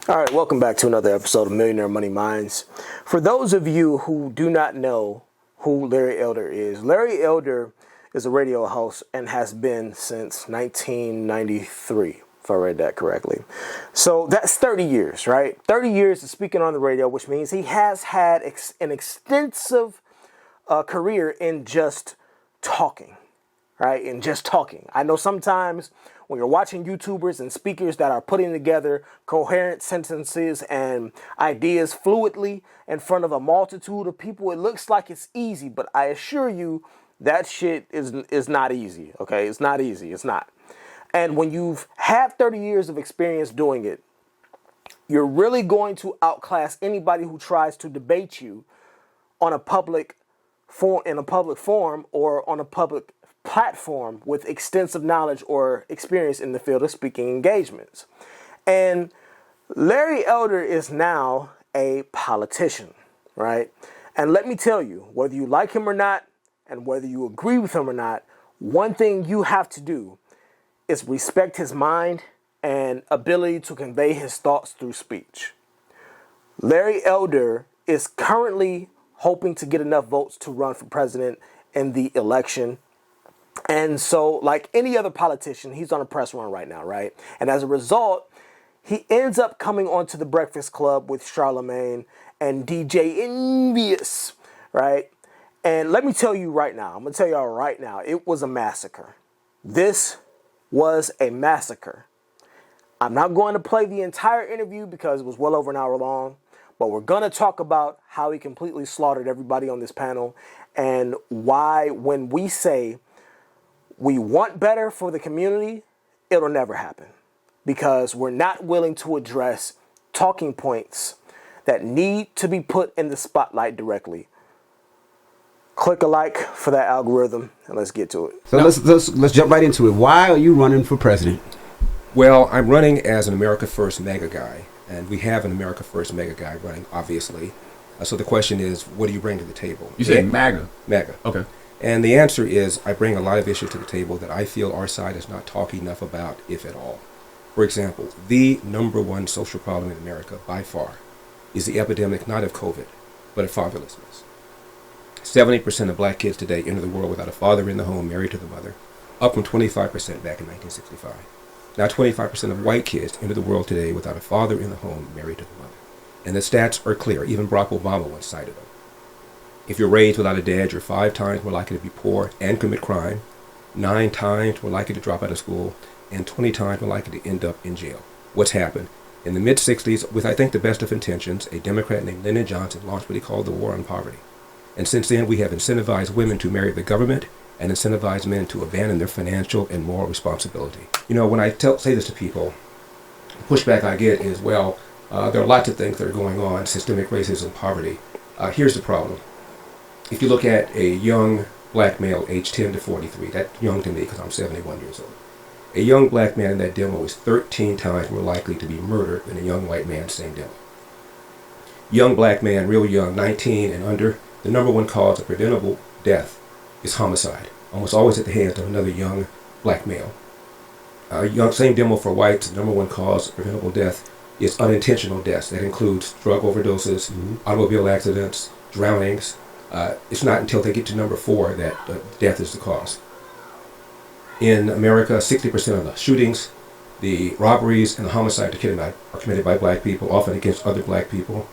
All right, welcome back to another episode of Millionaire Money Minds. For those of you who do not know who Larry Elder is a radio host and has been since 1993, if I read that correctly. So that's 30 years, right? 30 years of speaking on the radio, which means he has had an extensive career in just talking. Right? And just talking. I know sometimes when you're watching YouTubers and speakers that are putting together coherent sentences and ideas fluidly in front of a multitude of people, it looks like it's easy, but I assure you that shit is not easy, okay? It's not easy. It's not. And when you've had 30 years of experience doing it, you're really going to outclass anybody who tries to debate you on a public forum or on a public platform with extensive knowledge or experience in the field of speaking engagements. And Larry Elder is now a politician, right? And let me tell you, whether you like him or not, and whether you agree with him or not, one thing you have to do is respect his mind and ability to convey his thoughts through speech. Larry Elder is currently hoping to get enough votes to run for president in the election. And so, like any other politician, he's on a press run right now, right? And as a result, he ends up coming onto the Breakfast Club with Charlemagne and DJ Envious, right? And let me tell you right now, I'm going to tell y'all right now, it was a massacre. This was a massacre. I'm not going to play the entire interview because it was well over an hour long, but we're going to talk about how he completely slaughtered everybody on this panel and why when we say we want better for the community, it'll never happen because we're not willing to address talking points that need to be put in the spotlight directly. Click a like for that algorithm and let's get to it. So let's jump right into it. Why are you running for president? Well, I'm running as an America First mega guy, and we have an America First mega guy running, obviously. So the question is, what do you bring to the table? You said MAGA. MAGA. Okay. And the answer is I bring a lot of issues to the table that I feel our side is not talking enough about, if at all. For example, the number one social problem in America, by far, is the epidemic not of COVID, but of fatherlessness. 70% of black kids today enter the world without a father in the home, married to the mother, up from 25% back in 1965. Now 25% of white kids enter the world today without a father in the home, married to the mother. And the stats are clear. Even Barack Obama once cited them. If you're raised without a dad, you're 5 times more likely to be poor and commit crime, 9 times more likely to drop out of school, and 20 times more likely to end up in jail. What's happened? In the mid-60s, with I think the best of intentions, a Democrat named Lyndon Johnson launched what he called the War on Poverty. And since then, we have incentivized women to marry the government and incentivized men to abandon their financial and moral responsibility. You know, when I say this to people, the pushback I get is, well, there are lots of things that are going on, systemic racism, poverty. Here's the problem. If you look at a young black male aged 10 to 43, that's young to me because I'm 71 years old. A young black man in that demo is 13 times more likely to be murdered than a young white man, same demo. Young black man, real young, 19 and under, the number one cause of preventable death is homicide, almost always at the hands of another young black male. Same demo for whites, the number one cause of preventable death is unintentional deaths. That includes drug overdoses, automobile accidents, drownings. It's not until they get to number 4 that death is the cause. In America, 60% of the shootings, the robberies, and the homicides are committed by black people, often against other black people.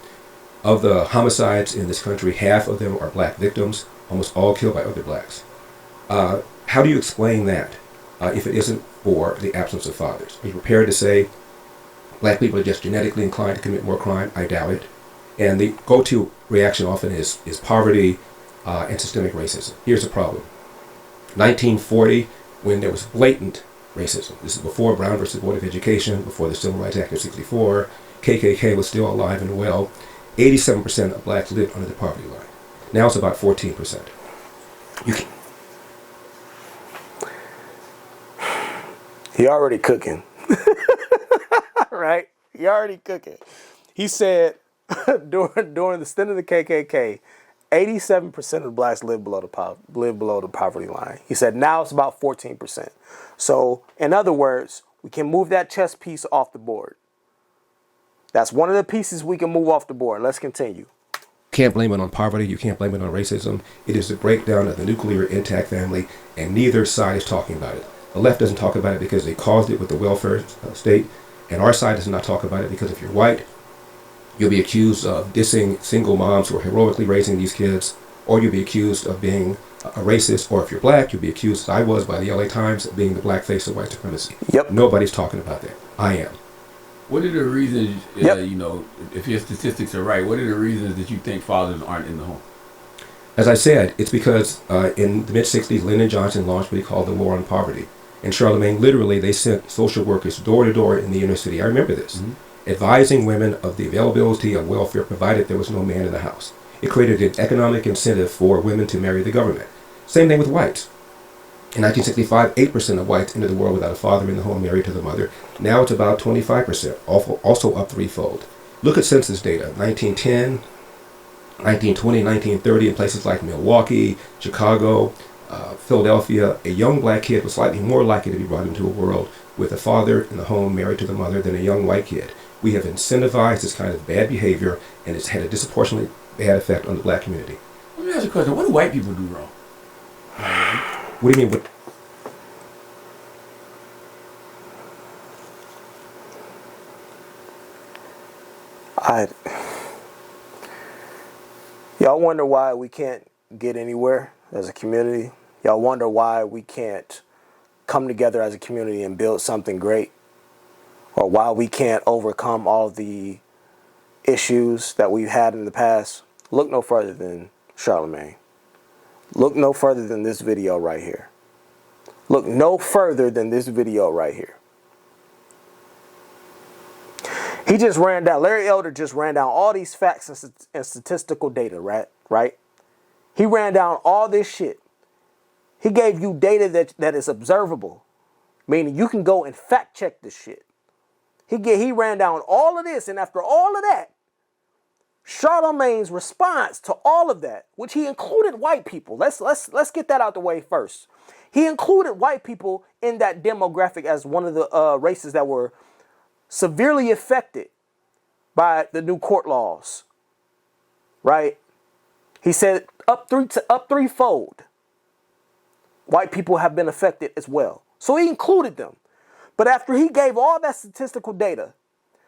Of the homicides in this country, half of them are black victims, almost all killed by other blacks. How do you explain that if it isn't for the absence of fathers? Are you prepared to say black people are just genetically inclined to commit more crime? I doubt it. And the go-to reaction often is poverty and systemic racism. Here's the problem. 1940, when there was blatant racism, this is before Brown versus Board of Education, before the Civil Rights Act of '64, KKK was still alive and well, 87% of blacks lived under the poverty line. Now it's about 14%. He already cooking. Right? He already cooking. He said during the stint of the KKK, 87% of blacks live below the poverty line. He said now it's about 14%. So, in other words, we can move that chess piece off the board. That's one of the pieces we can move off the board. Let's continue. Can't blame it on poverty. You can't blame it on racism. It is the breakdown of the nuclear intact family, and neither side is talking about it. The left doesn't talk about it because they caused it with the welfare state, and our side does not talk about it because if you're white, you'll be accused of dissing single moms who are heroically raising these kids, or you'll be accused of being a racist, or if you're black, you'll be accused, as I was by the LA Times, of being the black face of white supremacy. Yep. Nobody's talking about that. I am. What are the reasons, Yep. you know, if your statistics are right, what are the reasons that you think fathers aren't in the home? As I said, it's because in the mid-'60s, Lyndon Johnson launched what he called the War on Poverty. In Charlemagne, literally, they sent social workers door to door in the inner city. I remember this. Advising women of the availability of welfare provided there was no man in the house. It created an economic incentive for women to marry the government. Same thing with whites. In 1965, 8% of whites entered the world without a father in the home married to the mother. Now it's about 25%, also up threefold. Look at census data, 1910, 1920, 1930, in places like Milwaukee, Chicago, Philadelphia. A young black kid was slightly more likely to be brought into a world with a father in the home married to the mother than a young white kid. We have incentivized this kind of bad behavior, and it's had a disproportionately bad effect on the black community. Let me ask you a question. What do white people do wrong? What do you mean? What? Y'all wonder why we can't get anywhere as a community? Y'all wonder why we can't come together as a community and build something great? Or why we can't overcome all the issues that we've had in the past? Look no further than Charlemagne. Look no further than this video right here. Look no further than this video right here. He just ran down, Larry Elder just ran down all these facts and statistical data, right? He ran down all this shit. He gave you data that is observable, meaning you can go and fact check this shit. He ran down all of this, and after all of that, Charlemagne's response to all of that, which he included white people. Let's get that out the way first. He included white people in that demographic as one of the races that were severely affected by the new court laws. Right? He said up threefold. White people have been affected as well. So he included them. But after he gave all that statistical data,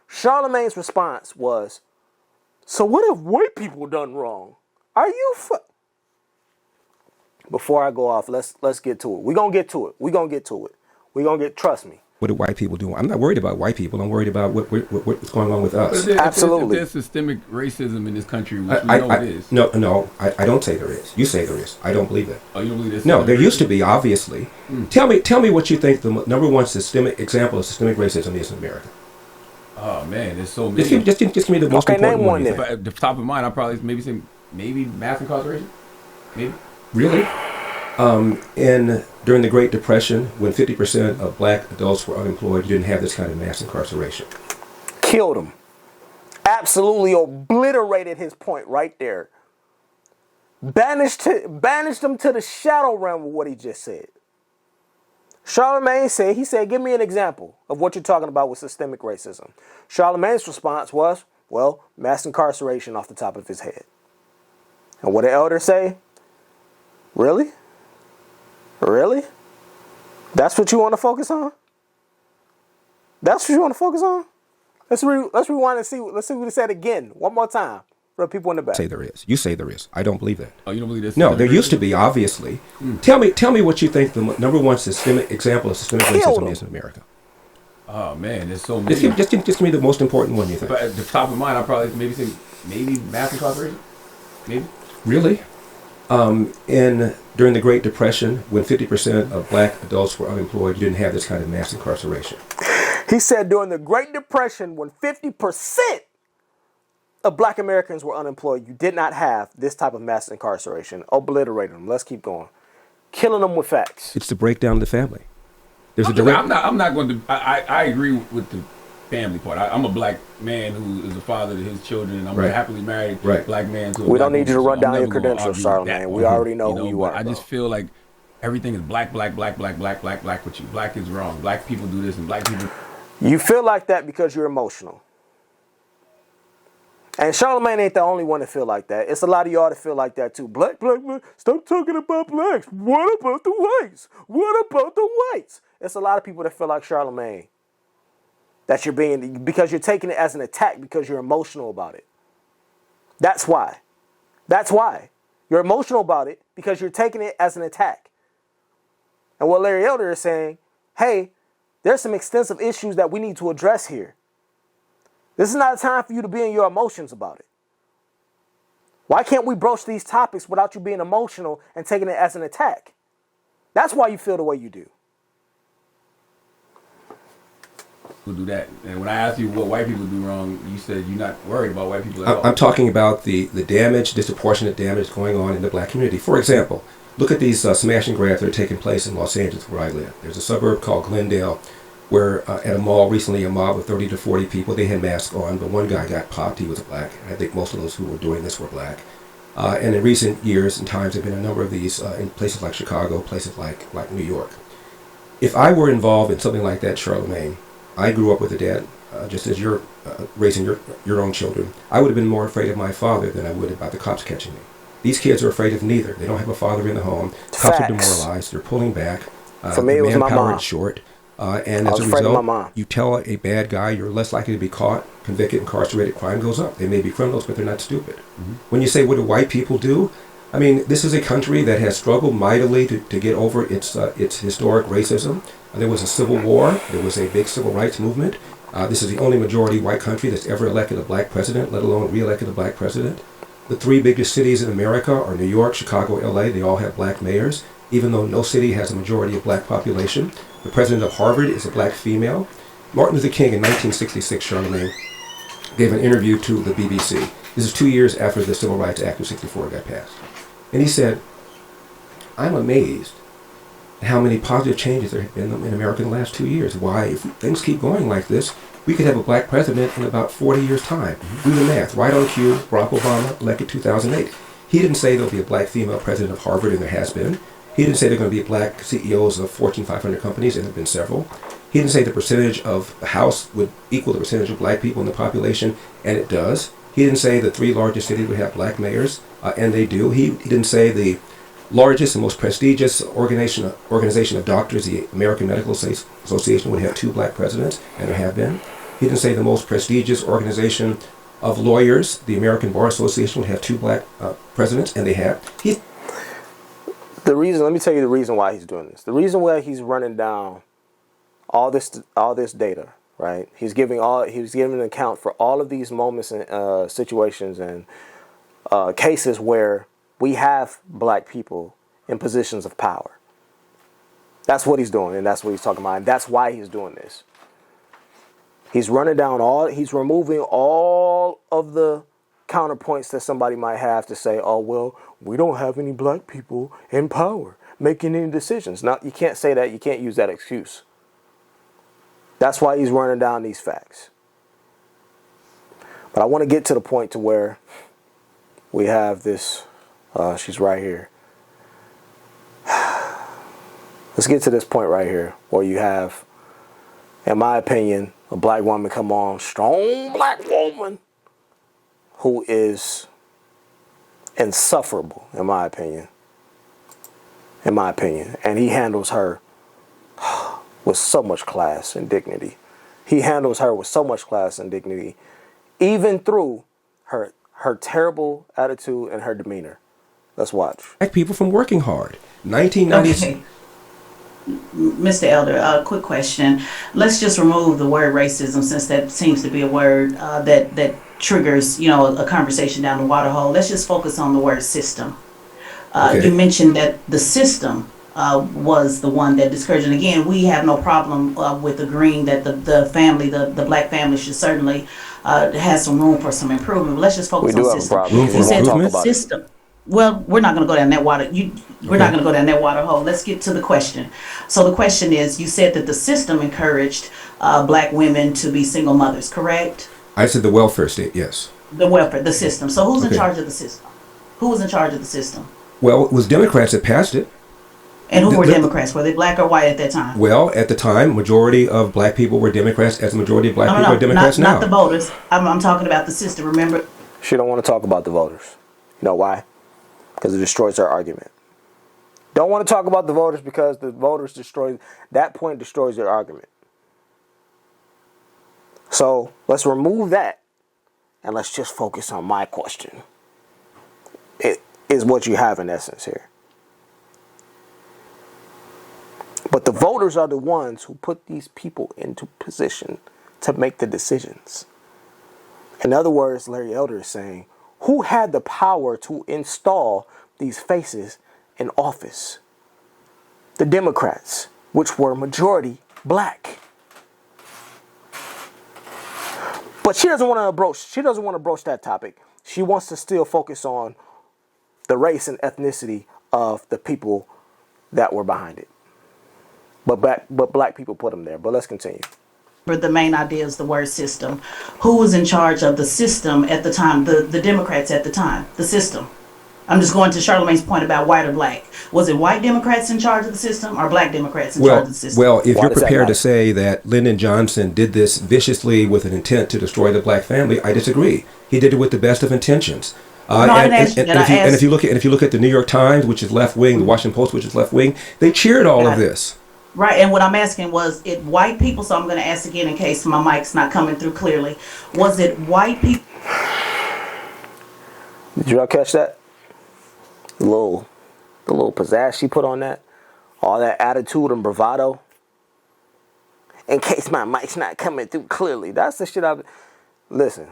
Charlemagne's response was, so what have white people done wrong? Are you Before I go off, let's get to it. We're going to get to it. We're going to get to it. We're going to get, trust me. What do white people do? I'm not worried about white people. I'm worried about what's going on with us. Absolutely. If there's systemic racism in this country, which we know it is. No, I don't say there is. You say there is. I don't believe that. Oh, you don't believe this? No, there used to be, obviously. Tell me what you think the number one systemic example of systemic racism is in America. Oh man, there's so many. Just give me the most important name one then. But at the top of mind, I'll probably maybe say mass incarceration. Maybe. Really? During the Great Depression, when 50% of black adults were unemployed, you didn't have this kind of mass incarceration. Killed him. Absolutely obliterated his point right there. Banished him to the shadow realm with what he just said. Charlemagne said, give me an example of what you're talking about with systemic racism. Charlemagne's response was, well, mass incarceration off the top of his head. And what did Elder say? Really? Really? That's what you want to focus on? That's what you want to focus on? Let's rewind and see. Let's see what he said again. One more time for the people in the back. Say there is. You say there is. I don't believe that. Oh, you don't believe this? No, there used to be, obviously. Tell me what you think the number one systemic example of systemic racism is in America. Oh man, there's so many. Just give me the most important one you think. But at the top of mind, I'll probably maybe say mass incarceration. Maybe. Really? During the Great Depression, when 50% of black adults were unemployed, you didn't have this kind of mass incarceration. He said during the Great Depression, when 50% of black Americans were unemployed, you did not have this type of mass incarceration. Obliterated them. Let's keep going. Killing them with facts. It's the breakdown of the family. There's I'm not going to. I agree with the family part. I'm a black man who is a father to his children, and I'm a happily married black man to a We black don't need you to woman, run so I'm down your never gonna credentials, argue Charlemagne. that We one, already know who you are. I just feel like everything is black with you. Black is wrong. Black people do this, and black people. You feel like that because you're emotional. And Charlamagne ain't the only one to feel like that. It's a lot of y'all that feel like that too. Black, stop talking about blacks. What about the whites? What about the whites? It's a lot of people that feel like Charlamagne. That you're being, because you're taking it as an attack because you're emotional about it. That's why. That's why. You're emotional about it because you're taking it as an attack. And what Larry Elder is saying, hey, there's some extensive issues that we need to address here. This is not a time for you to be in your emotions about it. Why can't we broach these topics without you being emotional and taking it as an attack? That's why you feel the way you do. We'll do that. And when I asked you what white people do wrong, you said you're not worried about white people at all. I'm talking about the damage, disproportionate damage going on in the black community. For example, look at these smash and grabs that are taking place in Los Angeles where I live. There's a suburb called Glendale where at a mall recently, a mob of 30 to 40 people, they had masks on, but one guy got popped. He was black. I think most of those who were doing this were black. And in recent years and times, there have been a number of these in places like Chicago, places like New York. If I were involved in something like that, Charlamagne, I grew up with a dad, just as you're raising your own children. I would have been more afraid of my father than I would about the cops catching me. These kids are afraid of neither. They don't have a father in the home. Cops are demoralized. They're pulling back. For me, it was my mom. Is short. And as a result, you tell a bad guy you're less likely to be caught, convicted, incarcerated, crime goes up. They may be criminals, but they're not stupid. Mm-hmm. When you say, what do white people do? I mean, this is a country that has struggled mightily to get over its historic racism. There was a civil war. There was a big civil rights movement. This is the only majority white country that's ever elected a black president, let alone re-elected a black president. The three biggest cities in America are New York, Chicago, LA. They all have black mayors, even though no city has a majority of black population. The president of Harvard is a black female. Martin Luther King in 1966, Charlamagne, gave an interview to the BBC. This is 2 years after the Civil Rights Act of '64 got passed. And he said, I'm amazed at how many positive changes there have been in America in the last 2 years. Why, if things keep going like this, we could have a black president in about 40 years' time. Do the math. Right on cue, Barack Obama, elected 2008. He didn't say there'll be a black female president of Harvard, and there has been. He didn't say there are going to be black CEOs of Fortune 500 companies, and there have been several. He didn't say the percentage of the House would equal the percentage of black people in the population, and it does. He didn't say the three largest cities would have black mayors, and they do. He didn't say the largest and most prestigious organization of doctors, the American Medical Association, would have 2 black presidents, and there have been. He didn't say the most prestigious organization of lawyers, the American Bar Association, would have 2 black presidents, and they have. Let me tell you the reason why he's doing this. The reason why he's running down all this data, right? He's giving an account for all of these moments and situations and cases where we have black people in positions of power. That's what he's doing, and that's what he's talking about, and that's why he's doing this. He's removing all of the counterpoints that somebody might have to say, oh, well, we don't have any black people in power making any decisions. Now, you can't say that. You can't use that excuse. That's why he's running down these facts. But I want to get to the point to where we have this. She's right here. Let's get to this point right here where you have, in my opinion, a black woman come on, strong black woman, who is insufferable, in my opinion. And he handles her with so much class and dignity. Even through her terrible attitude and her demeanor. Let's watch. Black people from working hard. 1990s. Okay. Mr. Elder, quick question. Let's just remove the word racism, since that seems to be a word that triggers, a conversation down the water hole. Let's just focus on the word system. Okay. You mentioned that the system was the one that discouraged. And again, we have no problem with agreeing that the black family should certainly has some room for some improvement. But let's just focus on system. You said the system. Well, we're not going to go down that water. We're not going to go down that water hole. Let's get to the question. So the question is, you said that the system encouraged black women to be single mothers, correct? I said the welfare state, yes. The system. So who's in charge of the system? Who was in charge of the system? Well, it was Democrats that passed it. And who were Democrats? Were they black or white at that time? Well, at the time, majority of black people were Democrats, as the majority of black people are Democrats now. Not the voters. I'm talking about the system. Remember, She don't want to talk about the voters. You know why? Because it destroys her argument. Don't want to talk about the voters because the voters destroys their argument. So let's remove that and let's just focus on my question. It is what you have in essence here. But the voters are the ones who put these people into position to make the decisions. In other words, Larry Elder is saying, who had the power to install these faces in office? The Democrats, which were majority black. But she doesn't want to broach that topic. She wants to still focus on the race and ethnicity of the people that were behind it. But black people put them there. But let's continue. The main idea is the word system. Who was in charge of the system at the time? The Democrats at the time. The system. I'm just going to Charlamagne's point about white or black. Was it white Democrats in charge of the system or black Democrats in charge of the system? Well, if you're prepared to say that Lyndon Johnson did this viciously with an intent to destroy the black family, I disagree. He did it with the best of intentions. And if you look at the New York Times, which is left wing, the Washington Post, which is left wing, they cheered all of this. Right, and what I'm asking was it white people, so I'm going to ask again in case my mic's not coming through clearly. Was it white people? Did y'all catch that? The little pizzazz she put on that? All that attitude and bravado? In case my mic's not coming through clearly. That's the shit Listen.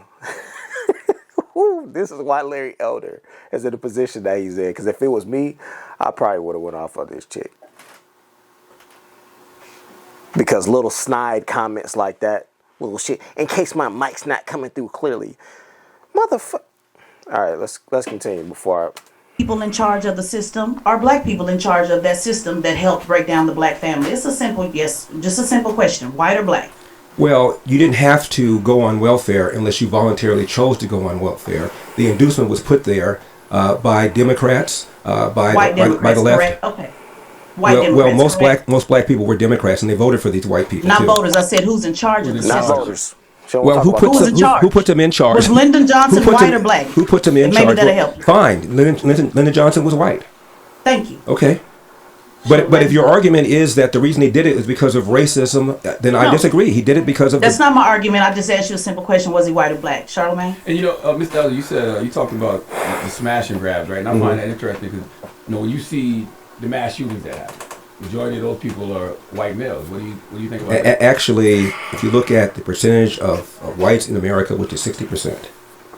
This is why Larry Elder is in the position that he's in. Because if it was me, I probably would have went off on this chick. Because little snide comments like that, little shit, in case my mic's not coming through clearly. Motherfucker. All right, let's continue before People in charge of the system are black people in charge of that system that helped break down the black family. It's a simple, just a simple question. White or black? Well, you didn't have to go on welfare unless you voluntarily chose to go on welfare. The inducement was put there by Democrats, by the left. Correct? Okay. Most black people were Democrats, and they voted for these white people. Not too. Voters. I said who's in charge of the system. Not voters. Well, who put them in charge? Was Lyndon Johnson white or black? Who put them in charge? Maybe that'll help. Fine. Lyndon Johnson was white. Thank you. Okay. But if your argument is that the reason he did it is because of racism, then I disagree. He did it because of... That's not my argument. I just asked you a simple question. Was he white or black? Charlamagne? And Mr. Elder, you said, you talking about the smash and grabs, right? And I find that interesting because, when you see the mass shootings that happen, majority of those people are white males. What do you think about that? Actually, if you look at the percentage of whites in America, which is 60%,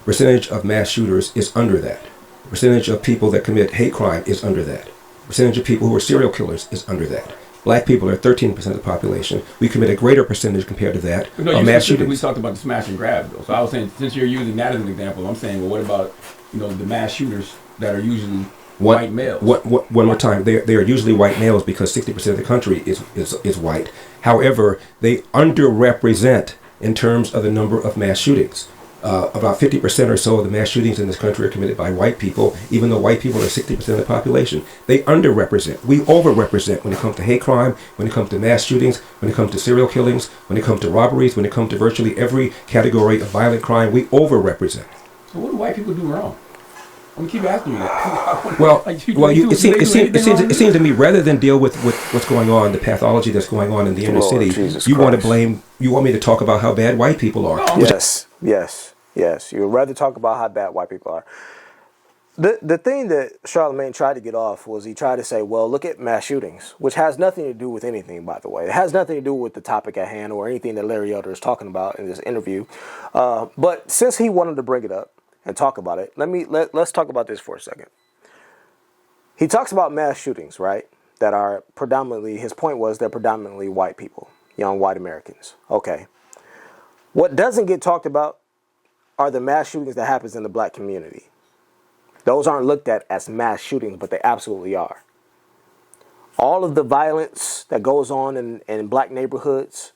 percentage of mass shooters is under that. The percentage of people that commit hate crime is under that. Percentage of people who are serial killers is under that. Black people are 13% of the population. We commit a greater percentage compared to that of mass shootings. We talked about the smash and grab, though. So I was saying, since you're using that as an example, I'm saying, well, what about the mass shooters that are usually white males? One more time. They are usually white males because 60% of the country is white. However, they underrepresent in terms of the number of mass shootings. About 50% or so of the mass shootings in this country are committed by white people, even though white people are 60% of the population. They underrepresent. We overrepresent when it comes to hate crime, when it comes to mass shootings, when it comes to serial killings, when it comes to robberies, when it comes to virtually every category of violent crime. We overrepresent. So what do white people do wrong? I'm gonna keep asking you that. It seems to me, rather than deal with what's going on, the pathology that's going on in the inner city, you want me to talk about how bad white people are. Yes. You would rather talk about how bad white people are. The thing that Charlamagne tried to get off was he tried to say, well, look at mass shootings, which has nothing to do with anything, by the way. It has nothing to do with the topic at hand or anything that Larry Elder is talking about in this interview. But since he wanted to bring it up and talk about it, let's talk about this for a second. He talks about mass shootings, right? That are predominantly, his point was they're predominantly white people, young white Americans. Okay. What doesn't get talked about are the mass shootings that happens in the black community. Those aren't looked at as mass shootings, but they absolutely are. All of the violence that goes on in black neighborhoods,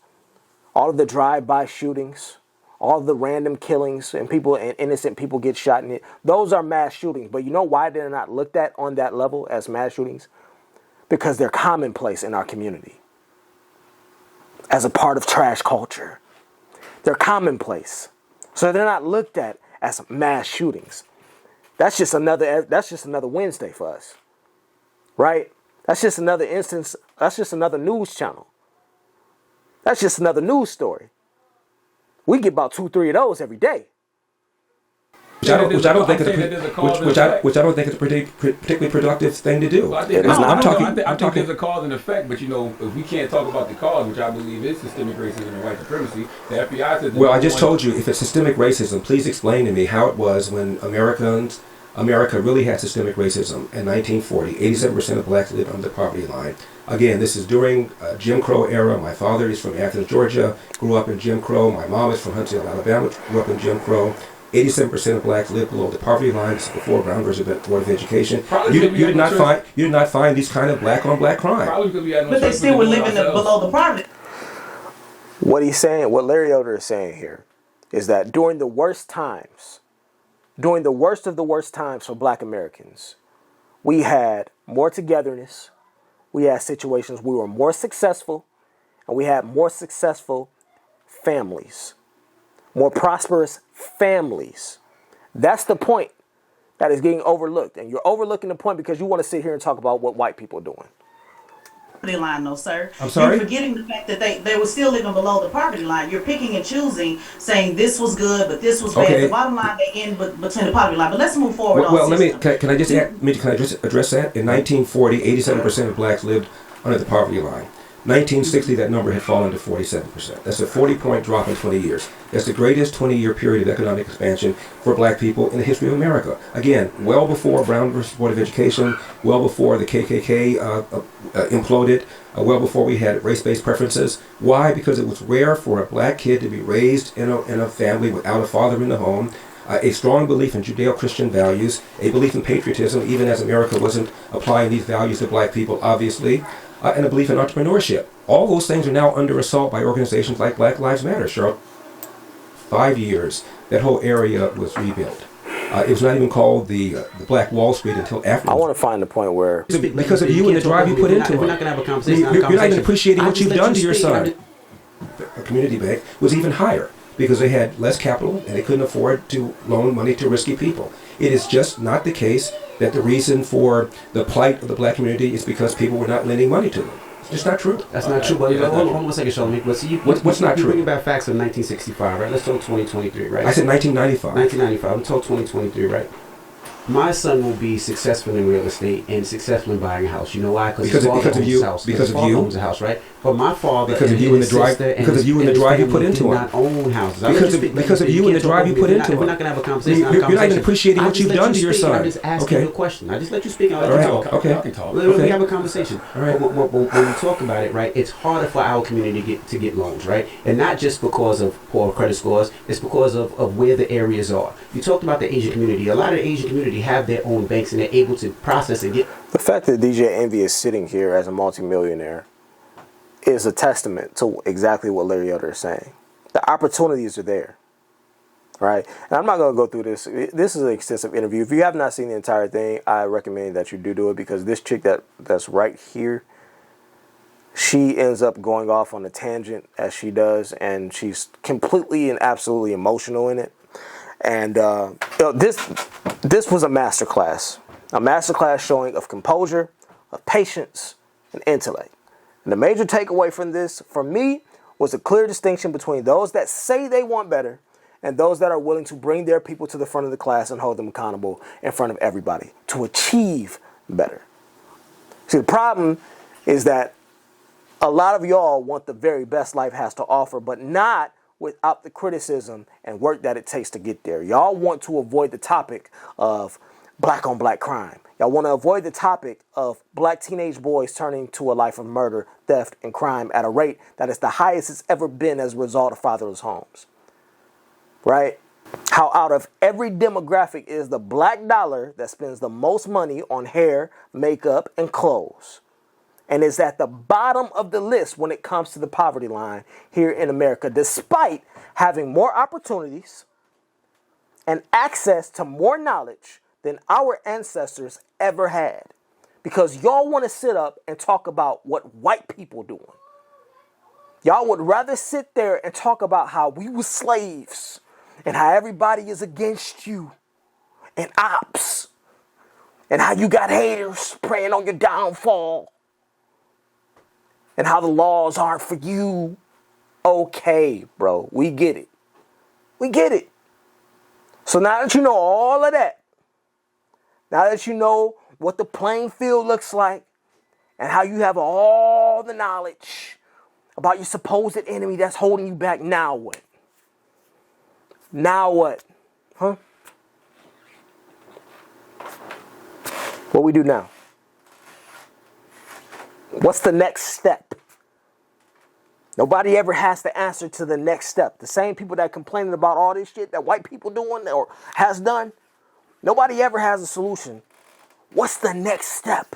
all of the drive-by shootings, all of the random killings and innocent people get shot in it, those are mass shootings. But you know why they're not looked at on that level as mass shootings? Because they're commonplace in our community. As a part of trash culture. They're commonplace. So they're not looked at as mass shootings. That's just another Wednesday for us, right? That's just another instance. That's just another news channel. That's just another news story. We get about 2-3 of those every day. Which I don't think is a particularly productive thing to do. I think there's a cause and effect, but if we can't talk about the cause, which I believe is systemic racism and white supremacy, the FBI says. Well, I just told you, if it's systemic racism, please explain to me how it was when America really had systemic racism in 1940. 87% of blacks lived under the poverty line. Again, this is during Jim Crow era. My father is from Athens, Georgia, grew up in Jim Crow. My mom is from Huntsville, Alabama, grew up in Jim Crow. 87% of blacks live below the poverty line. This is before Brown versus Board of Education. You did not find these kind of black on black crime. But they still were living below the poverty. What he's saying, what Larry Elder is saying here, is that during the worst times, during the worst of the worst times for black Americans, we had more togetherness, we had situations we were more successful, and we had more successful families, more prosperous families. That's the point that is getting overlooked. And you're overlooking the point because you want to sit here and talk about what white people are doing. Poverty line, no, sir. I'm sorry? You're forgetting the fact that they were still living below the poverty line. You're picking and choosing, saying this was good, but this was bad. Okay. The bottom line, they end between the poverty line. But let's move forward. Well, can I just address that? In 1940, 87% of blacks lived under the poverty line. 1960, that number had fallen to 47%. That's a 40-point drop in 20 years. That's the greatest 20-year period of economic expansion for black people in the history of America. Again, well before Brown versus Board of Education, well before the KKK imploded, well before we had race-based preferences. Why? Because it was rare for a black kid to be raised in a family without a father in the home. A strong belief in Judeo-Christian values, a belief in patriotism, even as America wasn't applying these values to black people, obviously. And a belief in entrepreneurship. All those things are now under assault by organizations like Black Lives Matter, Cheryl. 5 years, that whole area was rebuilt. It was not even called the Black Wall Street until after. I want to find the point where... Because of you and the drive you put into it. We're not going to have a conversation. You're not even appreciating what you've done to your son. The community bank was even higher because they had less capital and they couldn't afford to loan money to risky people. It is just not the case that the reason for the plight of the black community is because people were not lending money to them. It's just not true. That's not true. But hold on a second, Sean. What's not true? You're bringing back facts of 1965, right? Let's talk 2023, right? I said 1995. 1995. I'm told 2023, right? My son will be successful in real estate and successful in buying a house. You know why? Because his father owns a house. Because of you. Owns a house, right? But my father because of you and the drive. Because of you and the drive you put into him. Not own houses. Because of you and the drive you put into him. We're not going to have a conversation. You're not even appreciating what you've done to your son. I'm just asking you a question. I just let you speak. I'll let you talk. Okay. I can talk. We have a conversation. All right. When we talk about it, right? It's harder for our community to get loans, right? And not just because of poor credit scores. It's because of where the areas are. You talked about the Asian community. A lot of the Asian community have their own banks and they're able to process and get. The fact that DJ Envy is sitting here as a multimillionaire is a testament to exactly what Larry Elder is saying. The opportunities are there, right? And I'm not going to go through this. This is an extensive interview. If you have not seen the entire thing, I recommend that you do it because this chick that's right here, she ends up going off on a tangent as she does, and she's completely and absolutely emotional in it. And this was a masterclass showing of composure, of patience, and intellect. And the major takeaway from this, for me, was a clear distinction between those that say they want better and those that are willing to bring their people to the front of the class and hold them accountable in front of everybody to achieve better. See, the problem is that a lot of y'all want the very best life has to offer, but not without the criticism and work that it takes to get there. Y'all want to avoid the topic of black on black crime. Y'all want to avoid the topic of black teenage boys turning to a life of murder, theft, and crime at a rate that is the highest it's ever been as a result of fatherless homes. Right? How out of every demographic is the black dollar that spends the most money on hair, makeup, and clothes. And is at the bottom of the list when it comes to the poverty line here in America, despite having more opportunities and access to more knowledge than our ancestors ever had. Because y'all want to sit up and talk about what white people doing. Y'all would rather sit there and talk about how we were slaves and how everybody is against you and ops and how you got haters preying on your downfall and how the laws aren't for you. Okay, bro, we get it. We get it. So now that you know all of that, now that you know what the playing field looks like and how you have all the knowledge about your supposed enemy that's holding you back, now what? Now what? Huh? What we do now? What's the next step? Nobody ever has the answer to the next step. The same people that complaining about all this shit that white people doing or has done, nobody ever has a solution. What's the next step?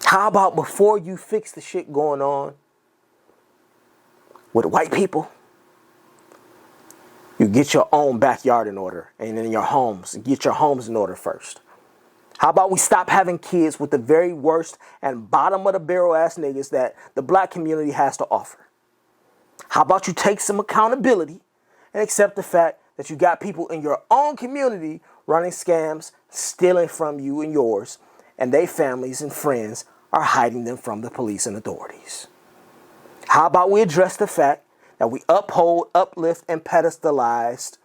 How about before you fix the shit going on with white people, you get your own backyard in order and in your homes, get your homes in order first. How about we stop having kids with the very worst and bottom of the barrel ass niggas that the black community has to offer? How about you take some accountability and accept the fact that you got people in your own community running scams, stealing from you and yours, and their families and friends are hiding them from the police and authorities? How about we address the fact that we uphold, uplift, and pedestalize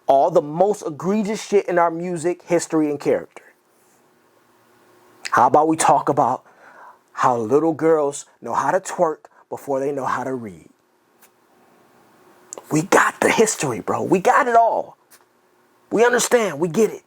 all the most egregious shit in our music, history, and character? How about we talk about how little girls know how to twerk before they know how to read? We got the history, bro. We got it all. We understand. We get it.